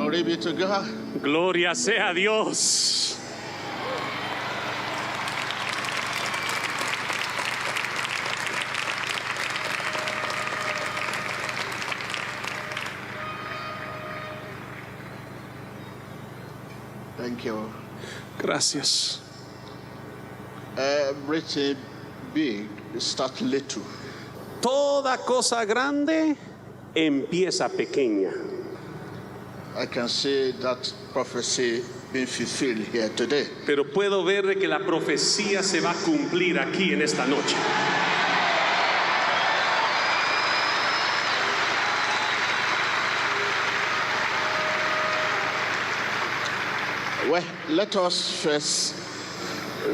Glory be to God. Gloria sea a Dios. Thank you. Gracias. Everything big start little. Toda cosa grande empieza pequeña. I can see that prophecy being fulfilled here today. Pero puedo ver de que la profecía se va a cumplir aquí en esta noche. Well, let us first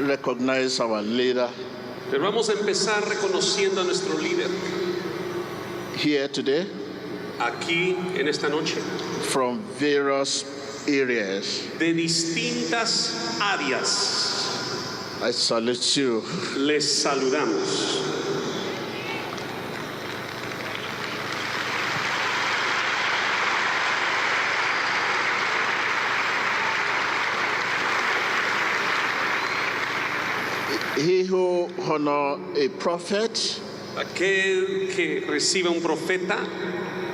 recognize our leader Pero vamos a empezar reconociendo a nuestro líder here today aquí en esta noche, from various areas. de distintas áreas. I salute you. Les saludamos. He who honor a prophet Aquel que recibe un profeta,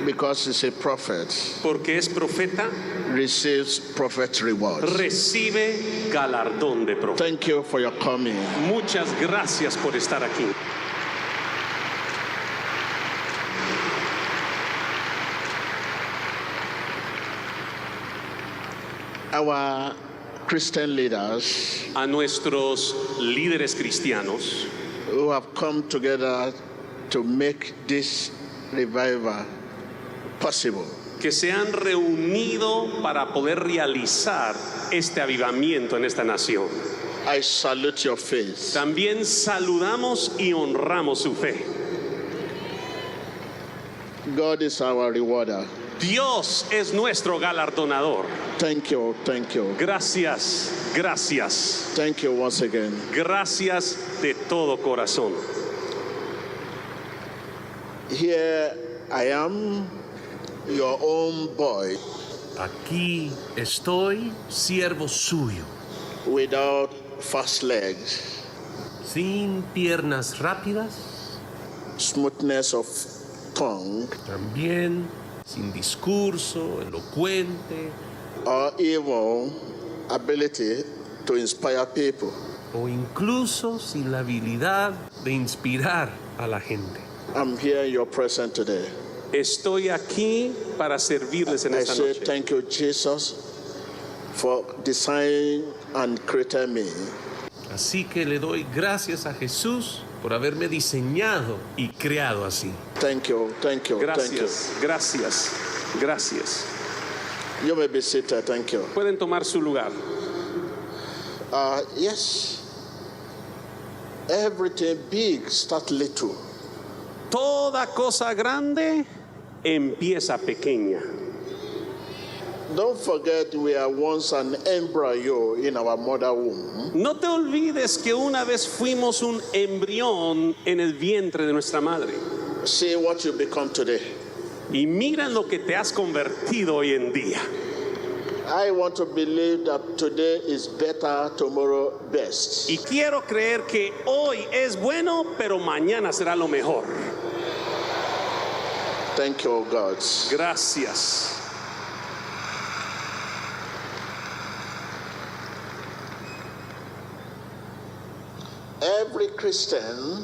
because he's a prophet porque es profeta, receives prophet rewards. recibe galardón de profeta. Thank you for your coming. Muchas gracias por estar aquí. Our Christian leaders A nuestros líderes cristianos who have come together to make this revival possible. que se han reunido para poder realizar este avivamiento en esta nación. I salute your faith. También saludamos y honramos su fe. God is our rewarder. Dios es nuestro galardonador. Thank you, thank you. Gracias, gracias, Thank you once again. gracias de todo corazón. Here I am, your own boy, Aquí estoy, siervo suyo, without fast legs, sin piernas rápidas, smoothness of tongue, también sin discurso elocuente or even ability to inspire people. o incluso sin la habilidad de inspirar a la gente. I'm here in your presence today. Estoy aquí para servirles en I esta say noche. thank you, Jesus, for designing and creating me. Así que le doy gracias a Jesús por haberme diseñado y creado así. Thank you, thank you, thank you. Gracias, gracias, gracias. You may be seated, thank you. Pueden tomar su lugar. Yes, everything big start little. Toda cosa grande empieza pequeña. Don't forget we are once an embryo in our mother womb. No te olvides que una vez fuimos un embrión en el vientre de nuestra madre. See what you become today. Y mira en lo que te has convertido hoy en día. I want to believe that today is better, tomorrow best. Y quiero creer que hoy es bueno, pero mañana será lo mejor. Thank you, God. Gracias. Every Christian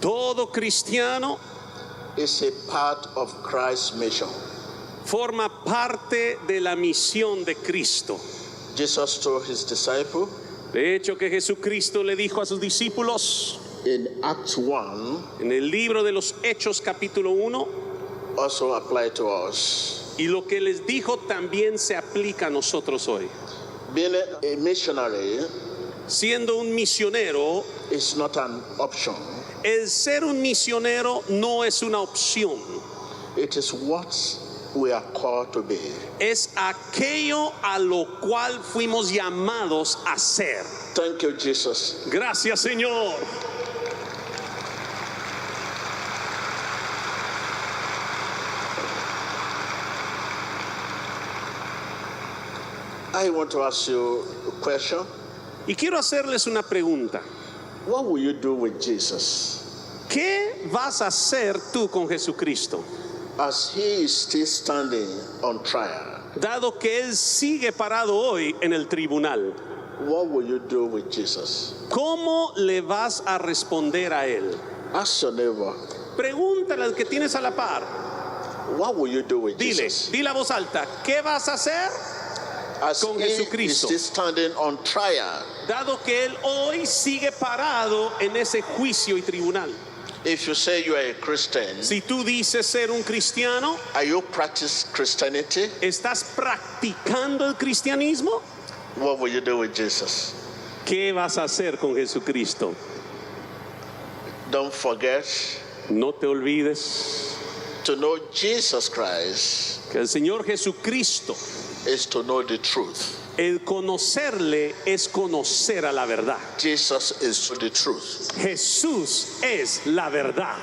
Todo cristiano is a part of Christ's mission. forma parte de la misión de Cristo. Jesus told his disciple De hecho, que Jesucristo le dijo a sus discípulos in Acts 1 en el libro de los Hechos capítulo 1, also apply to us. y lo que les dijo también se aplica a nosotros hoy. Being a missionary Siendo un misionero, is not an option. el ser un misionero no es una opción, It is what we are called to be. es aquello a lo cual fuimos llamados a ser. Thank you, Jesus. Gracias, Señor. I want to ask you a question. Y quiero hacerles una pregunta. What will you do with Jesus ¿Qué vas a hacer tú con Jesucristo? as he is still standing on trial? Dado que Él sigue parado hoy en el tribunal, What will you do with Jesus? ¿cómo le vas a responder a Él? Ask your neighbor, Pregúntale al que tienes a la par. what will you do with Dile, Jesus? dile a voz alta, ¿qué vas a hacer? As con he is Jesucristo. still standing on trial. Dado que Él hoy sigue parado en ese juicio y tribunal. If you say you are a Christian, Si tú dices ser un cristiano, are you practice Christianity? ¿estás practicando el cristianismo? What will you do with Jesus? ¿Qué vas a hacer con Jesucristo? Don't forget No te olvides to know Jesus Christ que el Señor Jesucristo, is to know the truth. el conocerle es conocer a la verdad. Jesus is the truth. Jesús es la verdad.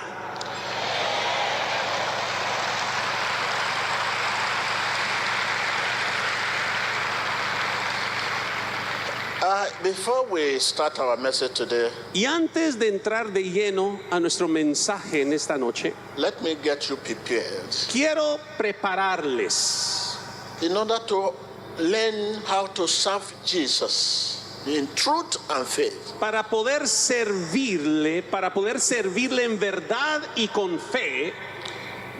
Before we start our message today, Y antes de entrar de lleno a nuestro mensaje en esta noche, let me get you prepared quiero prepararles in order to learn how to serve Jesus in truth and faith. para poder servirle en verdad y con fe.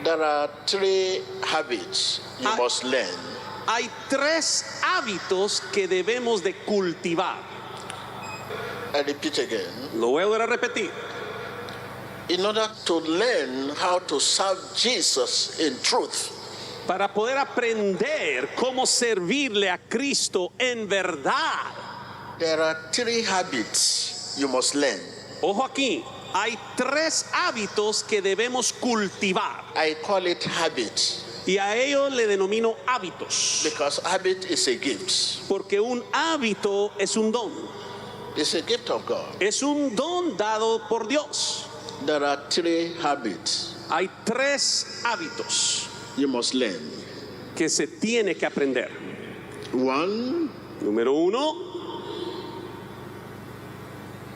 There are 3 habits you Ah. must learn. Hay 3 hábitos que debemos de cultivar. I repeat again. Lo voy a volver a repetir. In order to learn how to serve Jesus in truth, Para poder aprender cómo servirle a Cristo en verdad. there are 3 habits you must learn. Ojo aquí, hay 3 hábitos que debemos cultivar. I call it habit Y a ellos le denomino hábitos. because habit is a gift. Porque un hábito es un don. It's a gift of God. Es un don dado por Dios. There are 3 habits Hay 3 hábitos you must learn. que se tiene que aprender. 1, Número 1,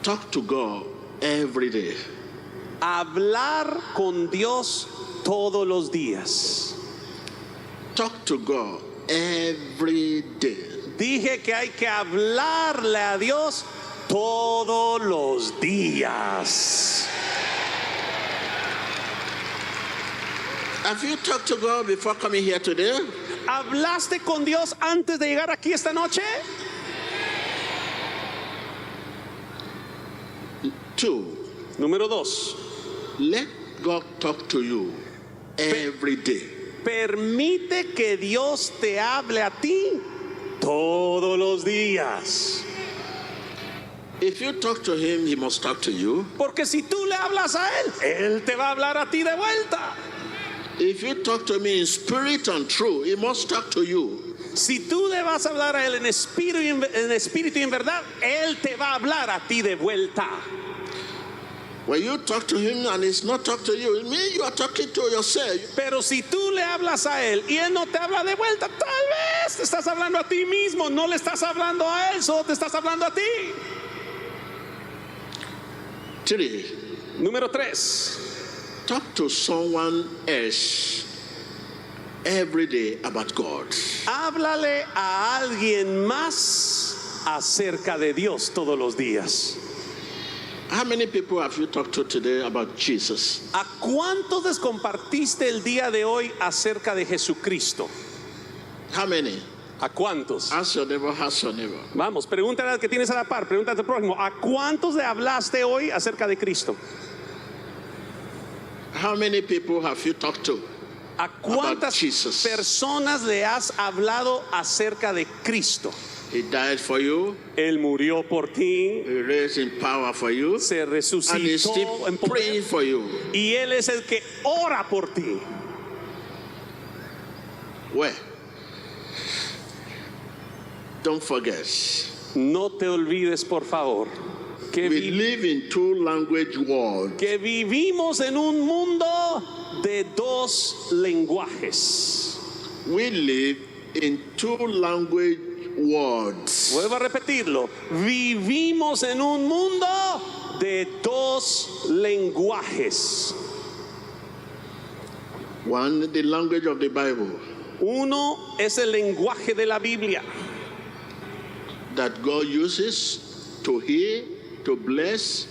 talk to God every day. hablar con Dios todos los días. Talk to God every day. Dije que hay que hablarle a Dios todos los días. Have you talked to God before coming here today? ¿Hablaste con Dios antes de llegar aquí esta noche? 2, Número 2, let God talk to you every day. permite que Dios te hable a ti todos los días. If you talk to him, he must talk to you. Porque si tú le hablas a Él te va a hablar a ti de vuelta. If you talk to me in spirit and truth, he must talk to you. Si tú le vas a hablar a Él en espíritu y en verdad, Él te va a hablar a ti de vuelta. When you talk to him and he's not talking to you, it means you are talking to yourself. Pero si tú le hablas a Él y Él no te habla de vuelta, tal vez te estás hablando a ti mismo, no le estás hablando a Él, solo te estás hablando a ti. 3, Número 3, talk to someone else every day about God. háblale a alguien más acerca de Dios todos los días. How many people have you talked to today about Jesus? ¿A cuántos les compartiste el día de hoy acerca de Jesucristo? How many? ¿A cuántos? Ask your neighbor, ask your neighbor. Vamos, pregúntale al que tienes a la par, pregúntale al próximo. ¿A cuántos le hablaste hoy acerca de Cristo? How many people have you talked to? ¿A cuántas Jesus. personas le has hablado acerca de Cristo? He died for you. Él murió por ti, He raised in power for you. se And he's resucitó still en praying poder for you. y Él es el que ora por ti. Where? Don't forget. No te olvides, por favor, que, We live in 2-language world. que vivimos en un mundo de 2 lenguajes. We live in 2-language words. Vuelvo a repetirlo. Vivimos en un mundo de dos lenguajes. One, the language of the Bible Uno es el lenguaje de la Biblia, that God uses to heal, to bless,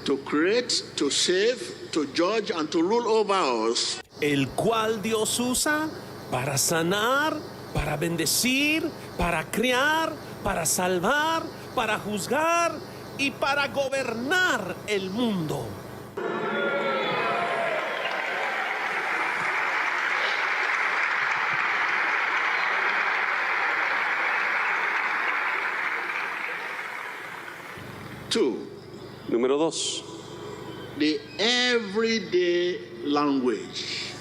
to create, to save, to judge, and to rule over us. el cual Dios usa para sanar, para bendecir, para criar, para salvar, para juzgar y para gobernar el mundo. Two, Número 2. the everyday language.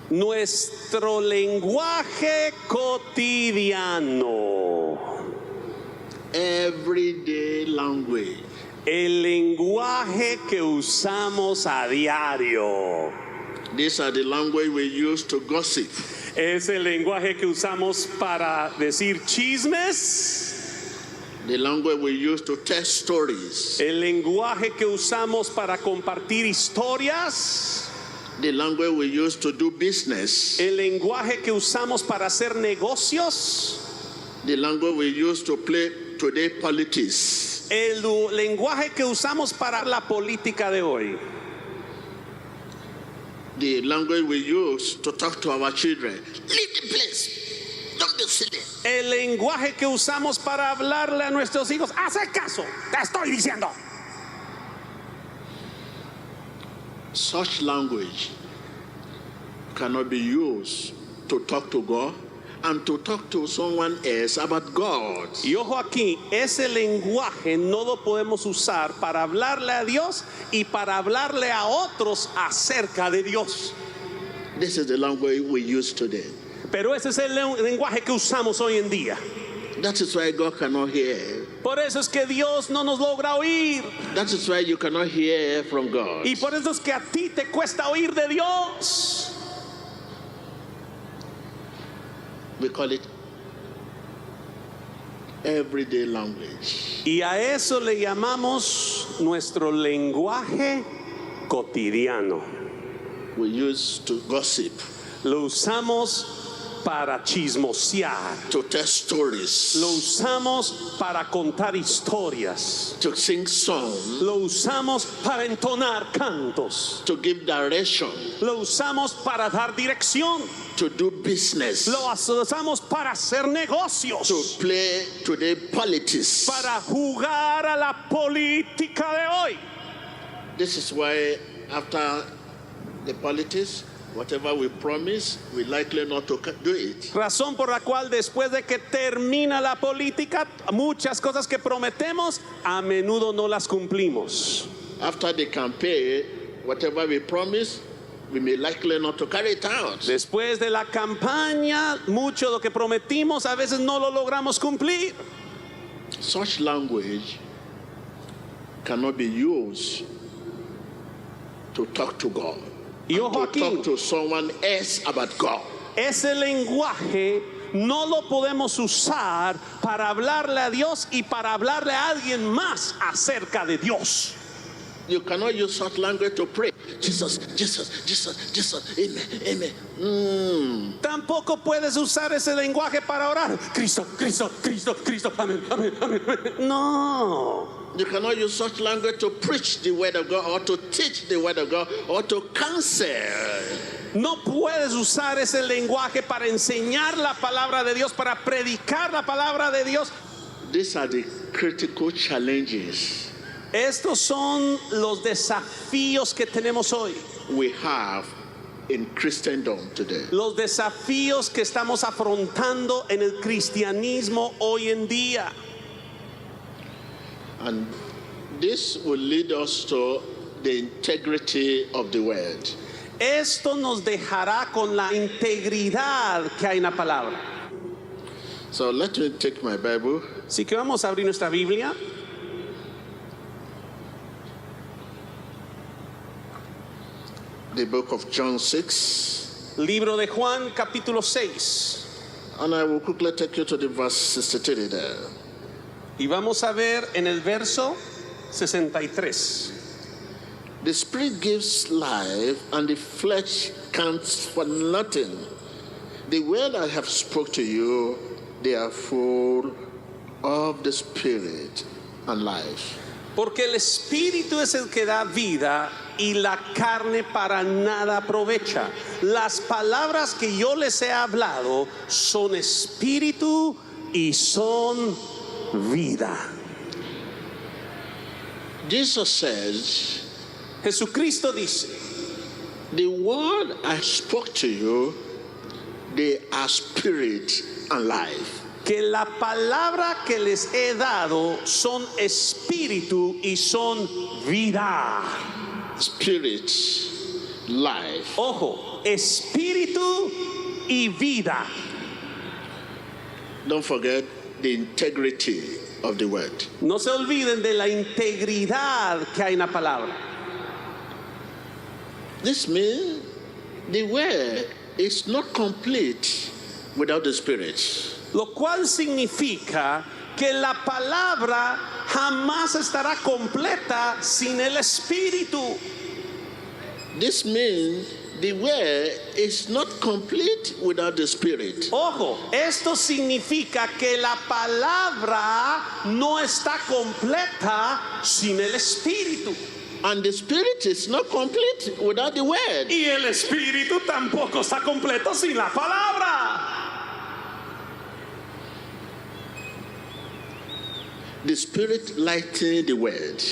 Nuestro lenguaje cotidiano. Everyday language. El lenguaje que usamos a diario. These are the language we use to gossip. Es el lenguaje que usamos para decir chismes. The language we use to tell stories. El lenguaje que usamos para compartir historias. The language we use to do business. El lenguaje que usamos para hacer negocios. The language we use to play today politics. El lenguaje que usamos para la política de hoy. The language we use to talk to our children. Leave the place. Don't be silly. El lenguaje que usamos para hablarle a nuestros hijos. Hace caso, te estoy diciendo. Such language cannot be used to talk to God and to talk to someone else about God. Y ojo aquí, ese lenguaje no lo podemos usar para hablarle a Dios y para hablarle a otros acerca de Dios. This is the language we use today. Pero ese es el lenguaje que usamos hoy en día. That is why God cannot hear. Por eso es que Dios no nos logra oír. That is why you cannot hear from God. Y por eso es que a ti te cuesta oír de Dios. We call it everyday language. Y a eso le llamamos nuestro lenguaje cotidiano. We use to gossip, Lo usamos para chismosear. to tell stories, Lo usamos para contar historias. to sing songs, Lo usamos para entonar cantos. to give direction, Lo usamos para dar dirección. to do business, Lo usamos para hacer negocios. to play today politics. Para jugar a la política de hoy. This is why after the politics, whatever we promise, we likely not to do it. Razón por la cual después de que termina la política, muchas cosas que prometemos a menudo no las cumplimos. After the campaign, whatever we promise, we may likely not to carry it out. Después de la campaña, mucho de lo que prometimos a veces no lo logramos cumplir. Such language cannot be used to talk to God. Y and ojo to aquí. talk to someone else about God. Ese lenguaje no lo podemos usar para hablarle a Dios y para hablarle a alguien más acerca de Dios. You cannot use such language to pray. Jesus, Jesus, Jesus, Jesus, amen, amen. Tampoco puedes usar ese lenguaje para orar. Cristo, Cristo, Cristo, Cristo, amén, amén, amén, amén. No. You cannot use such language to preach the word of God or to teach the word of God or to counsel. No puedes usar ese lenguaje para enseñar la palabra de Dios, para predicar la palabra de Dios. These are the critical challenges Estos son los desafíos que tenemos hoy. we have in Christendom today. Los desafíos que estamos afrontando en el cristianismo hoy en día. And this will lead us to the integrity of the word. Esto nos dejará con la integridad que hay en la palabra. So let me take my Bible. Así que vamos a abrir nuestra Biblia. The book of John 6. Libro de Juan, capítulo 6. And I will quickly take you to the verse 63 there. Y vamos a ver en el verso 63. The spirit gives life, and the flesh counts for nothing. The word I have spoke to you, they are full of the spirit and life. Porque el espíritu es el que da vida y la carne para nada aprovecha. Las palabras que yo les he hablado son espíritu y son vida. Jesus says, Jesucristo dice, the word I spoke to you, they are spirit and life. que la palabra que les he dado son espíritu y son vida. Spirit, life. Ojo, espíritu y vida. Don't forget the integrity of the word. No se olviden de la integridad que hay en la palabra. This means the word is not complete without the spirit. Lo cual significa que la palabra jamás estará completa sin el espíritu. This means the word is not complete without the spirit. Ojo, esto significa que la palabra no está completa sin el espíritu. And the spirit is not complete without the word. Y el espíritu tampoco está completo sin la palabra. The spirit lightens the word.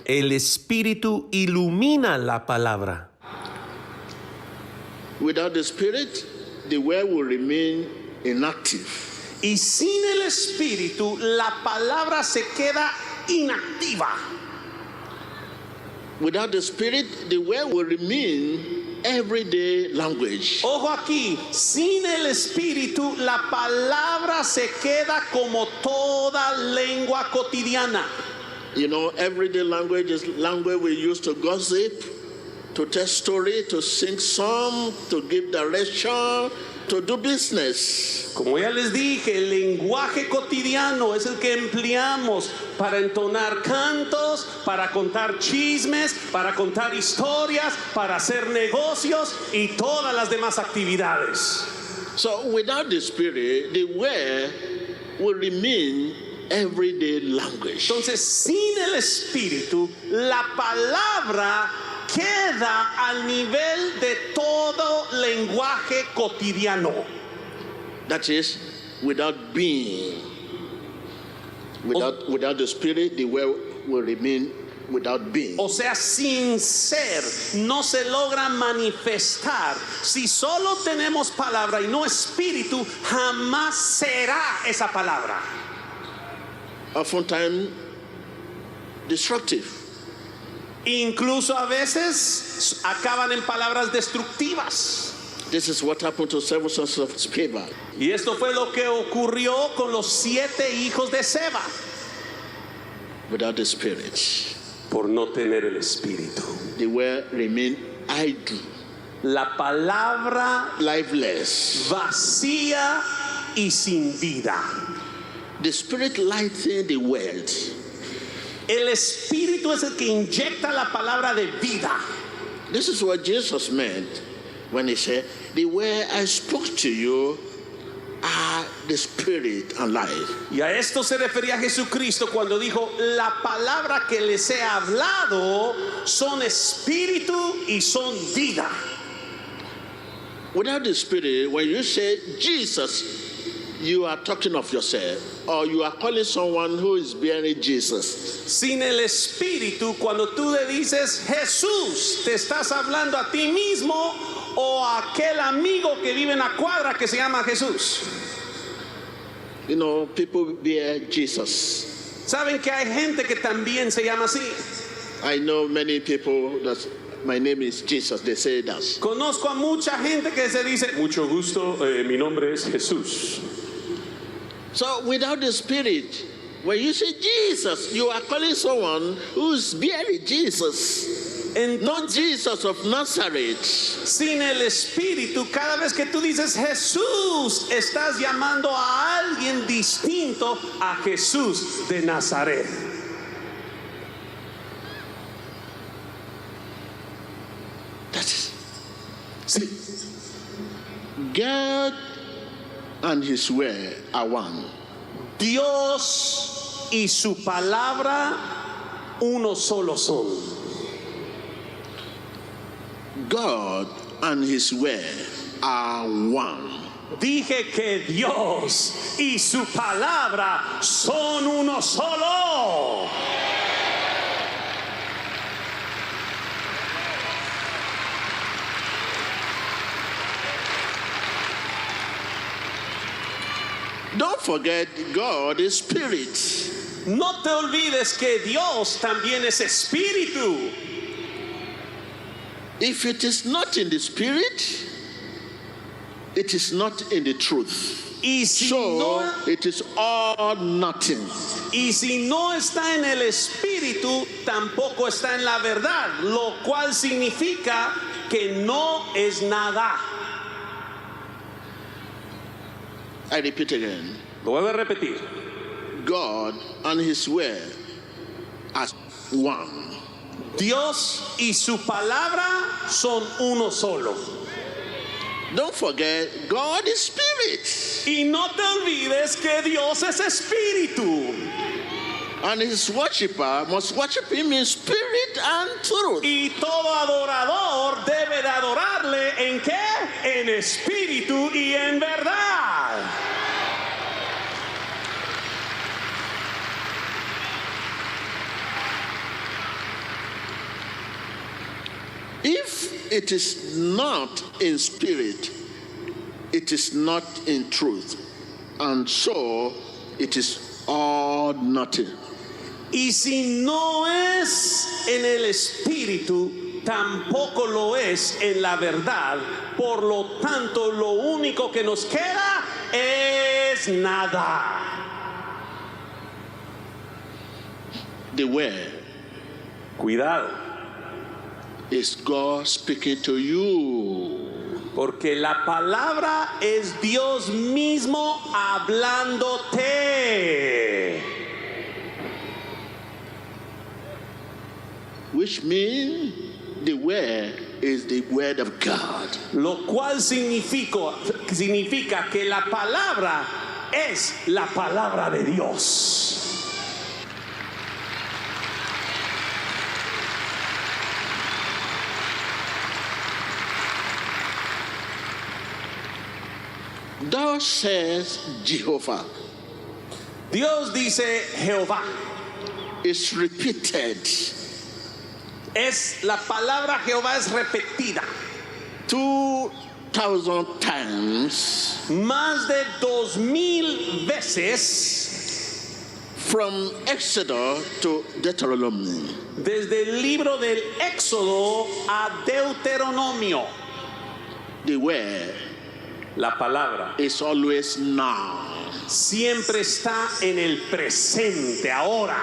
El Espíritu ilumina la palabra. Without the spirit, the word will remain inactive. Y sin el espíritu, la palabra se queda inactiva. Without the spirit, the word will remain everyday language. Ojo aquí, sin el espíritu, la palabra se queda como toda lengua cotidiana. You know, everyday language is language we use to gossip, to tell story, to sing song, to give direction, to do business. Como ya les dije, el lenguaje cotidiano es el que empleamos para entonar cantos, para contar chismes, para contar historias, para hacer negocios y todas las demás actividades. So without the spirit, the word will remain everyday language. Entonces, sin el espíritu, la palabra queda al nivel de todo lenguaje cotidiano. That is, without being. Without the spirit, the word will remain without being. O sea, sin ser, no se logra manifestar. Si solo tenemos palabra y no espíritu, jamás será esa palabra. Oftentimes destructive. Incluso a veces acaban en palabras destructivas. This is what happened to several sons of Sceva. Y esto fue lo que ocurrió con los 7 hijos de Seba. Without the spirit, Por no tener el espíritu. the word remain idle, La palabra lifeless. vacía y sin vida. The spirit lightens the word. El espíritu es el que inyecta la palabra de vida. This is what Jesus meant when he said, the word I spoke to you are the spirit and life. Y a esto se refería Jesucristo cuando dijo, la palabra que les he hablado son espíritu y son vida. Without the spirit, when you say Jesus, you are talking of yourself, or you are calling someone who is bearing Jesus. Sin el espíritu, cuando tú le dices Jesús, te estás hablando a ti mismo o a aquel amigo que vive en la cuadra que se llama Jesús. You know, people bear Jesus. Saben que hay gente que también se llama así. I know many people that my name is Jesus, they say that. Conozco a mucha gente que se dice mucho gusto, mi nombre es Jesús. So without the spirit, when you say Jesus, you are calling someone who's bearing Jesus. Entonces, not Jesus of Nazareth. sin el Espíritu, cada vez que tú dices Jesús, estás llamando a alguien distinto a Jesús de Nazaret. That is. See, God and His word are one. Dios y su palabra uno solo son. God and His word are one. Dije que Dios y su palabra son uno solo. Don't forget, God is spirit. No te olvides que Dios también es espíritu. If it is not in the spirit, it is not in the truth. Y si, So no, it is all nothing. y si no está en el espíritu, tampoco está en la verdad, lo cual significa que no es nada. I repeat again. Lo vuelvo a repetir. God and His word are one. Dios y su palabra son uno solo. Don't forget, God is spirit. Y no te olvides que Dios es espíritu. And His worshiper must worship Him in spirit and truth. Y todo adorador debe de adorarle ¿en qué? En espíritu y en verdad. If it is not in spirit, it is not in truth. And so it is all nothing. Y si no es en el espíritu, tampoco lo es en la verdad. Por lo tanto, lo único que nos queda es nada. The word Cuidado, is God speaking to you. porque la palabra es Dios mismo hablándote. Which means the word is the word of God. Lo cual significa que la palabra es la palabra de Dios. Thus says Jehovah. Dios dice Jehová. It's repeated La palabra Jehová es repetida 2,000 times más de 2000 veces from Exodus to Deuteronomy. desde el libro del Éxodo a Deuteronomio. The word La palabra is always now. siempre está en el presente, ahora.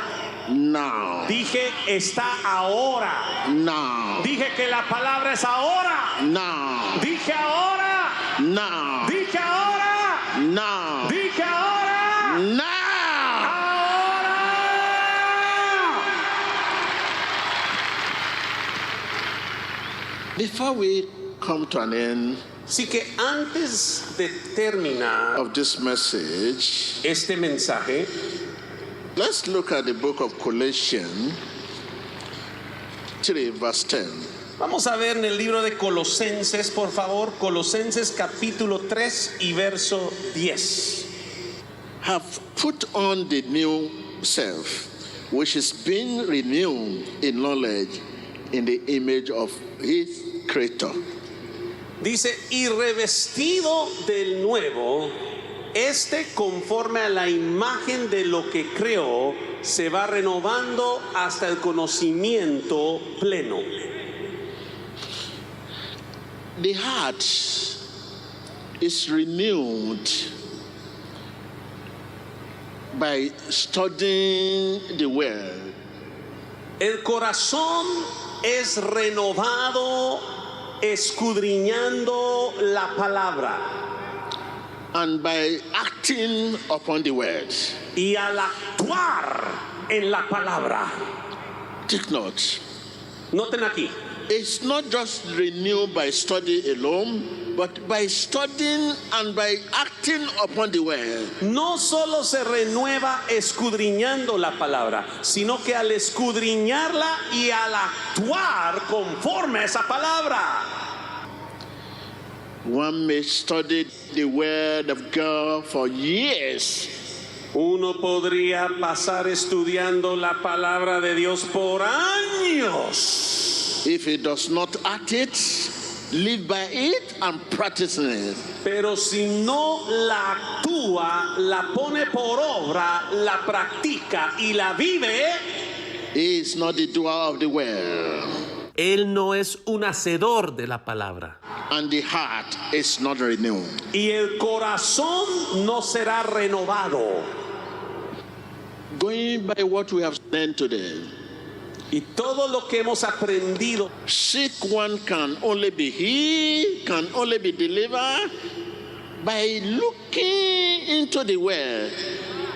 Now. Dije está ahora. Now. Dije que la palabra es ahora. Now. Dije ahora. Now. Dije ahora. Now. Dije ahora. Now. Ahora. Before we come to an end Así que antes de terminar of this message, este mensaje, let's look at the book of Colossians 3, verse 10. vamos a ver en el libro de Colosenses, por favor, Colosenses capítulo 3 y verso 10. Have put on the new self, which is being renewed in knowledge in the image of His Creator. Dice, y revestido del nuevo, conforme a la imagen de lo que creó, se va renovando hasta el conocimiento pleno. The heart is renewed by studying the Word. El corazón es renovado escudriñando la palabra and by acting upon the word. y al actuar en la palabra. Take note. Noten aquí, It's not just renewed by study alone, but by studying and by acting upon the word. no solo se renueva escudriñando la palabra, sino que al escudriñarla y al actuar conforme a esa palabra. One may study the word of God for years, Uno podría pasar estudiando la palabra de Dios por años. if he does not act it, live by it, and practice it. Pero si no la actúa, la pone por obra, la practica y la vive, He is not the doer of the word, Él no es un hacedor de la palabra. and the heart is not renewed. y el corazón no será renovado. Going by what we have learned today, Y todo lo que hemos aprendido, sick one can only be healed, can only be delivered by looking into the word.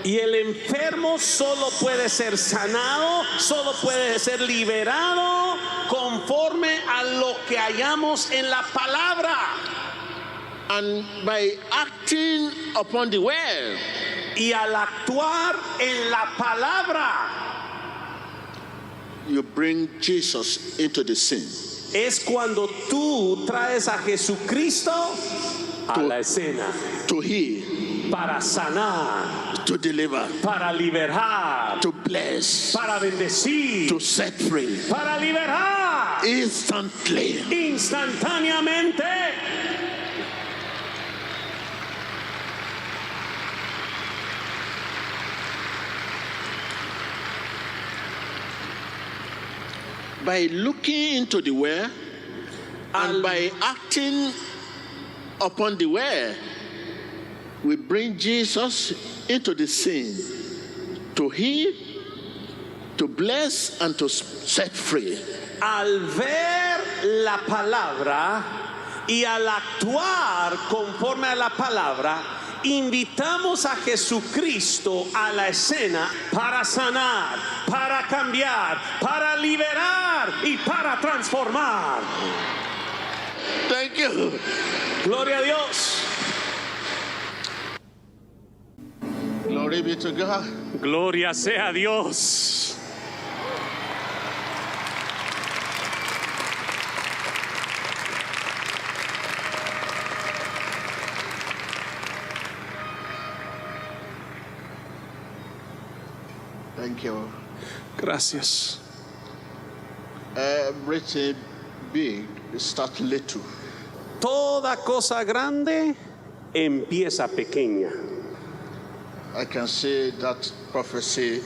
y el enfermo solo puede ser sanado, solo puede ser liberado conforme a lo que hallamos en la palabra. And by acting upon the word, Y al actuar en la palabra, you bring Jesus into the scene. es cuando tú traes a Jesucristo a To- la escena To heal, para sanar, to deliver, para liberar, to bless, para bendecir, to set free para liberar instantly. instantáneamente. By looking into the word and by acting upon the word, we bring Jesus into the scene to heal, to bless, and to set free. Al ver la palabra y al actuar conforme a la palabra, invitamos a Jesucristo a la escena para sanar, para cambiar, para liberar y para transformar. Thank you. Gloria a Dios. Glory be to God. Gloria sea a Dios. Thank you. Gracias. Everything big starts little. Toda cosa grande empieza pequeña. I can say that prophecy